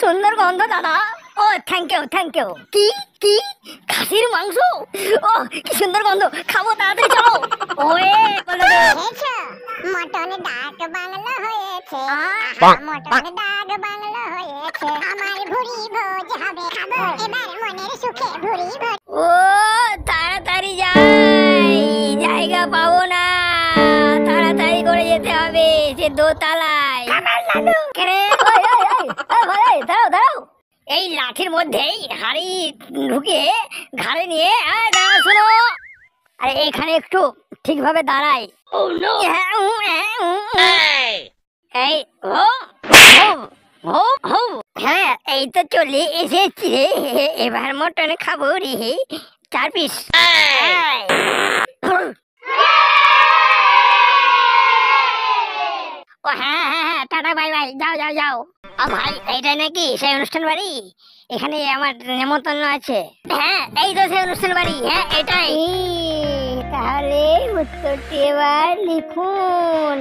সুন্দর গন্ধ দাদা। ও থ্যাংক ইউ থ্যাংক ইউ। কি কি খাসির মাংস? ও কি সুন্দর গন্ধ, খাবো তাড়াতাড়ি চলো। ওয়ে বলো হয়েছে মটনে ডাক বাংলা হয়েছে, মটনে ডাক বাংলা হয়েছে, আমার ভুঁড়ি ভোজ হবে, খাবো এবার মনের সুখে ভুঁড়ি ভোজ। ও তাড়াতাড়ি যাই, জায়গা পাবো না, তাড়াতাড়ি করে যেতে হবে সে দোতলায়। কেরে? ওই, ওই, ওই, ওই ভাই, ওই, দাঁড়াও দাঁড়াও, এই লাঠির মধ্যেই হাড়ি ঢুকিয়ে ঘাড়ে নিয়ে দাঁড়াও, শোনো। আরে এখানে একটু ঠিকভাবে দাঁড়াই। এই ও ও ও হ্যাঁ, এই তো চলে এসেছি রে, এবার মটন খাবো রে, 4 পিস। ও হ্যাঁ হ্যাঁ হ্যাঁ, টাটা বাই বাই, যাও যাও যাও। ভাই এইটা নাকি সেই অনুষ্ঠান বাড়ি? এখানে আমার নেমন্তন্ন আছে। হ্যাঁ এই তো সেই অনুষ্ঠান বাড়ি, হ্যাঁ এটাই। তাহলে উত্তরটি এবার লিখুন।